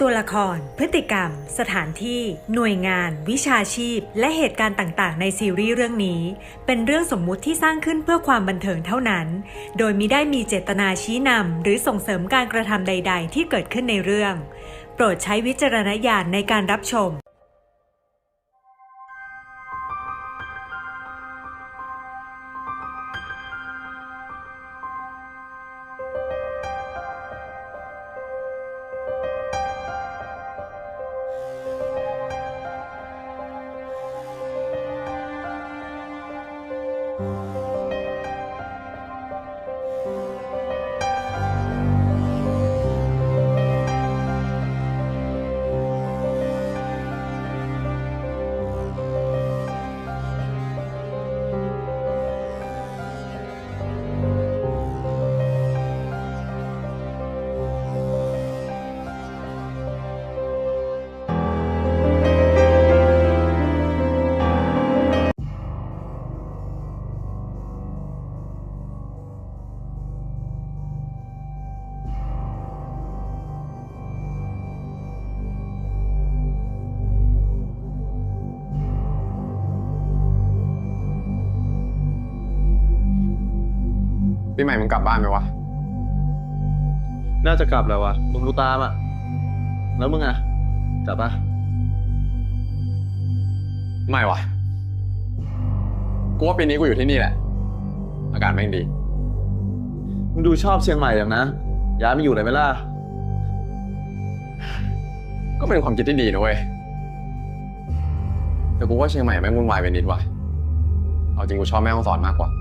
ตัวละคร พฤติกรรม สถานที่ หน่วยงาน วิชาชีพ และเหตุการณ์ต่างๆในซีรีส์เรื่องนี้เป็นเรื่องสมมุติที่สร้างขึ้นเพื่อความบันเทิงเท่านั้น โดยมิได้มีเจตนาชี้นำหรือส่งเสริมการกระทำใดๆที่เกิดขึ้นในเรื่อง โปรดใช้วิจารณญาณในการรับชมปีใหม่มึงกลับบ้านไหมวะ น่าจะกลับแล้ววะมึงดูตามอ่ะ แล้วมึงอ่ะ กลับปะ ไม่วะกูว่าปีนี้กูอยู่ที่นี่แหละ อากาศแม่งดี มึงดูชอบเชียงใหม่อย่างนะย้ายมาอยู่เลยไหมล่ะ ก็เป็นความคิดที่ดีนะเว้ย แต่กูว่าเชียงใหม่แม่งวุ่นวายไปนิดว่ะ เอาจริงกูชอบแม่ฮ่องสอนมากกว่า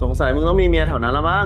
สงสัยมึงต้องมีเมียแถวนั้นละมั้ง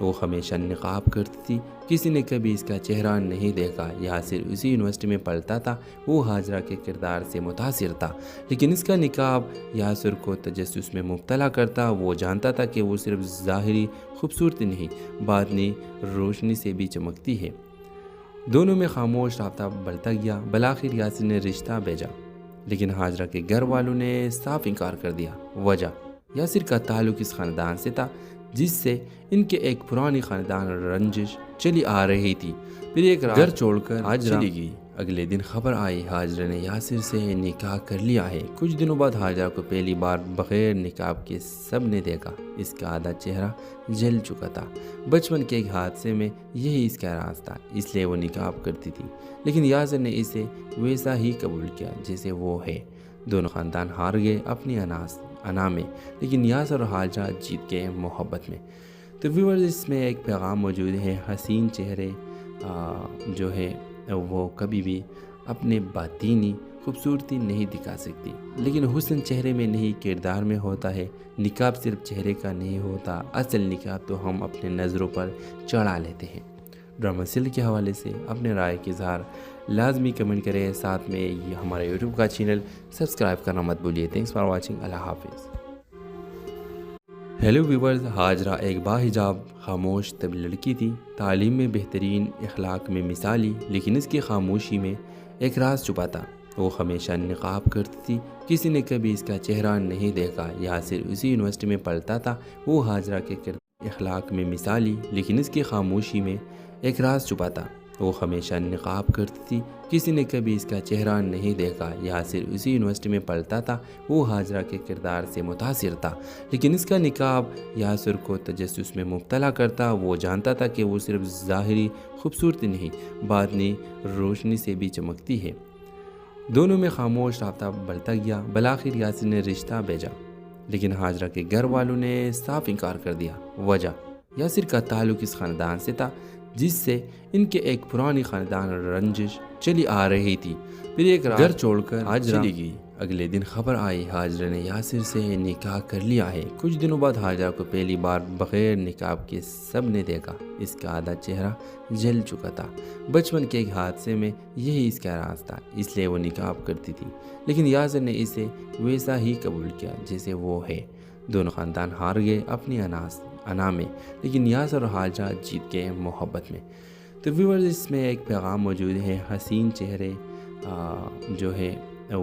وہ ہمیشہ نقاب کرتی تھی، کسی نے کبھی اس کا چہرہ نہیں دیکھا۔ یاسر اسی یونیورسٹی میں پڑھتا تھا، وہ ہاجرہ کے کردار سے متاثر تھا، لیکن اس کا نقاب یاسر کو تجسس میں مبتلا کرتا۔ وہ جانتا تھا کہ وہ صرف ظاہری خوبصورتی نہیں، باطنی روشنی سے بھی چمکتی ہے۔ دونوں میں خاموش رابطہ بڑھتا گیا۔ بالآخر یاسر نے رشتہ بھیجا، لیکن ہاجرہ کے گھر والوں نے صاف انکار کر دیا۔ وجہ، یاسر کا تعلق اس خاندان سے تھا جس سے ان کے ایک پرانی خاندان رنجش چلی آ رہی تھی۔ پھر ایک رات گھر چھوڑ کر ہاجرہ چلی گئی۔ اگلے دن خبر آئی ہاجرہ نے یاسر سے نکاح کر لیا ہے۔ کچھ دنوں بعد ہاجرہ کو پہلی بار بغیر نقاب کے سب نے دیکھا۔ اس کا آدھا چہرہ جل چکا تھا۔ بچپن کے ایک حادثے میں یہی اس کا راز تھا، اس لیے وہ نقاب کرتی تھی، لیکن یاسر نے اسے ویسا ہی قبول کیا جیسے وہ ہے۔ دونوں خاندان ہار گئے اپنی انا میں، لیکن یاسر اور ہاجرہ جیت گئے محبت میں۔ تو ویورز، اس میں ایک پیغام موجود ہے، حسین چہرے جو ہے وہ کبھی بھی اپنے باطینی خوبصورتی نہیں دکھا سکتی، لیکن حسن چہرے میں نہیں کردار میں ہوتا ہے۔ نقاب صرف چہرے کا نہیں ہوتا، اصل نقاب تو ہم اپنے نظروں پر چڑھا لیتے ہیں۔ ڈرامہ سل کے حوالے سے اپنے رائے کے اظہار لازمی کمنٹ کریں، ساتھ میں یہ ہمارے یوٹیوب کا چینل سبسکرائب کرنا مت بھولیے۔ تھینکس فار واچنگ، اللہ حافظ۔ ہیلو ویورز، ہاجرہ ایک باحجاب خاموش طبی لڑکی تھی، تعلیم میں بہترین، اخلاق میں مثالی، لیکن اس کی خاموشی میں ایک راز چھپا تھا۔ وہ ہمیشہ نقاب کرتی تھی، کسی نے کبھی اس کا چہرہ نہیں دیکھا۔ یاسر اسی یونیورسٹی میں پڑھتا تھا، وہ ہاجرہ کے اخلاق میں مثالی، لیکن اس کی خاموشی میں ایک راز چھپا تھا۔ وہ ہمیشہ نقاب کرتی تھی، کسی نے کبھی اس کا چہرہ نہیں دیکھا۔ یاسر اسی یونیورسٹی میں پڑھتا تھا، وہ ہاجرہ کے کردار سے متاثر تھا، لیکن اس کا نقاب یاسر کو تجسس میں مبتلا کرتا۔ وہ جانتا تھا کہ وہ صرف ظاہری خوبصورتی نہیں، باطنی روشنی سے بھی چمکتی ہے۔ دونوں میں خاموش رابطہ بڑھتا گیا۔ بالآخر یاسر نے رشتہ بھیجا، لیکن ہاجرہ کے گھر والوں نے صاف انکار کر دیا۔ وجہ، یاسر کا تعلق اس خاندان سے تھا جس سے ان کے ایک پرانی خاندان رنجش چلی آ رہی تھی۔ پھر ایک رات گھر چھوڑ کر ہاجرہ چلی گئی۔ اگلے دن خبر آئی ہاجرہ نے یاسر سے نکاح کر لیا ہے۔ کچھ دنوں بعد ہاجرہ کو پہلی بار بغیر نقاب کے سب نے دیکھا۔ اس کا آدھا چہرہ جل چکا تھا۔ بچپن کے ایک حادثے میں یہی اس کا راز تھا، اس لیے وہ نقاب کرتی تھی، لیکن یاسر نے اسے ویسا ہی قبول کیا جیسے وہ ہے۔ دونوں خاندان ہار گئے اپنی انا میں، لیکن یاسر اور ہاجرہ جیت گئے محبت میں۔ تو ویورز، اس میں ایک پیغام موجود ہے، حسین چہرے جو ہے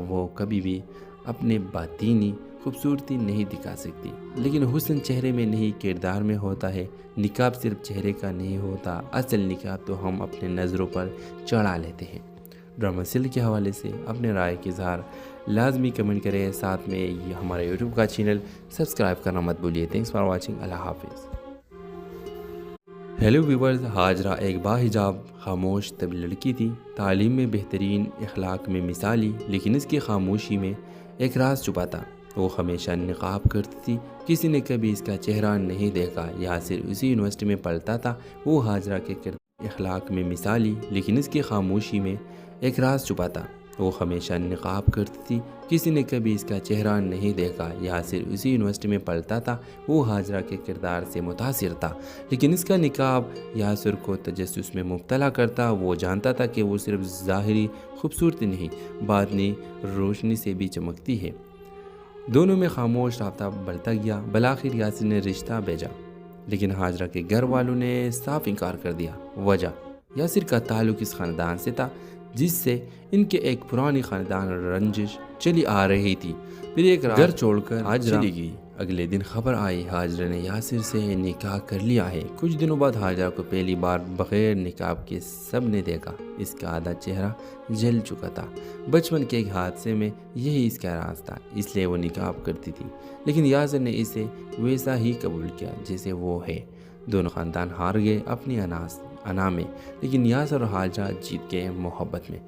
وہ کبھی بھی اپنے باطینی خوبصورتی نہیں دکھا سکتی، لیکن حسن چہرے میں نہیں کردار میں ہوتا ہے۔ نقاب صرف چہرے کا نہیں ہوتا، اصل نقاب تو ہم اپنے نظروں پر چڑھا لیتے ہیں۔ ڈرامہ سل کے حوالے سے اپنے رائے کے اظہار لازمی کمنٹ کریں، ساتھ میں یہ ہمارے یوٹیوب کا چینل سبسکرائب کرنا مت بھولیے۔ تھینکس فار واچنگ، اللہ حافظ۔ ہیلو ویورز، ہاجرہ ایک باحجاب خاموش طبی لڑکی تھی، تعلیم میں بہترین، اخلاق میں مثالی، لیکن اس کی خاموشی میں ایک راز چھپا تھا۔ وہ ہمیشہ نقاب کرتی تھی، کسی نے کبھی اس کا چہرہ نہیں دیکھا۔ یاسر اسی یونیورسٹی میں پڑھتا تھا، وہ ہاجرہ کے اخلاق میں مثالی، لیکن اس کی خاموشی میں ایک راز چھپا تھا۔ وہ ہمیشہ نقاب کرتی تھی، کسی نے کبھی اس کا چہرہ نہیں دیکھا۔ یاسر اسی یونیورسٹی میں پڑھتا تھا، وہ ہاجرہ کے کردار سے متاثر تھا، لیکن اس کا نقاب یاسر کو تجسس میں مبتلا کرتا۔ وہ جانتا تھا کہ وہ صرف ظاہری خوبصورتی نہیں، باطنی روشنی سے بھی چمکتی ہے۔ دونوں میں خاموش رابطہ بڑھتا گیا۔ بالآخر یاسر نے رشتہ بھیجا، لیکن ہاجرہ کے گھر والوں نے صاف انکار کر دیا۔ وجہ، یاسر کا تعلق اس خاندان سے تھا جس سے ان کے ایک پرانی خاندان رنجش چلی آ رہی تھی۔ پھر ایک رات گھر چھوڑ کر ہاجرہ چلی گئی۔ اگلے دن خبر آئی ہاجرہ نے یاسر سے نکاح کر لیا ہے۔ کچھ دنوں بعد ہاجرہ کو پہلی بار بغیر نقاب کے سب نے دیکھا۔ اس کا آدھا چہرہ جل چکا تھا۔ بچپن کے ایک حادثے میں یہی اس کا راز تھا، اس لیے وہ نقاب کرتی تھی، لیکن یاسر نے اسے ویسا ہی قبول کیا جیسے وہ ہے۔ دونوں خاندان ہار گئے اپنی انا میں، لیکن یاسر اور ہاجرہ جیت گئے محبت میں۔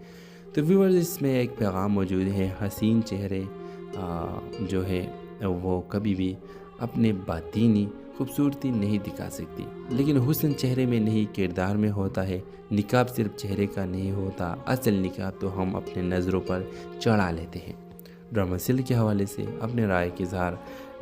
تو ویورز، اس میں ایک پیغام موجود ہے، حسین چہرے جو ہے وہ کبھی بھی اپنے باطینی خوبصورتی نہیں دکھا سکتی، لیکن حسن چہرے میں نہیں کردار میں ہوتا ہے۔ نقاب صرف چہرے کا نہیں ہوتا، اصل نقاب تو ہم اپنے نظروں پر چڑھا لیتے ہیں۔ ڈرامہ سل کے حوالے سے اپنے رائے کے اظہار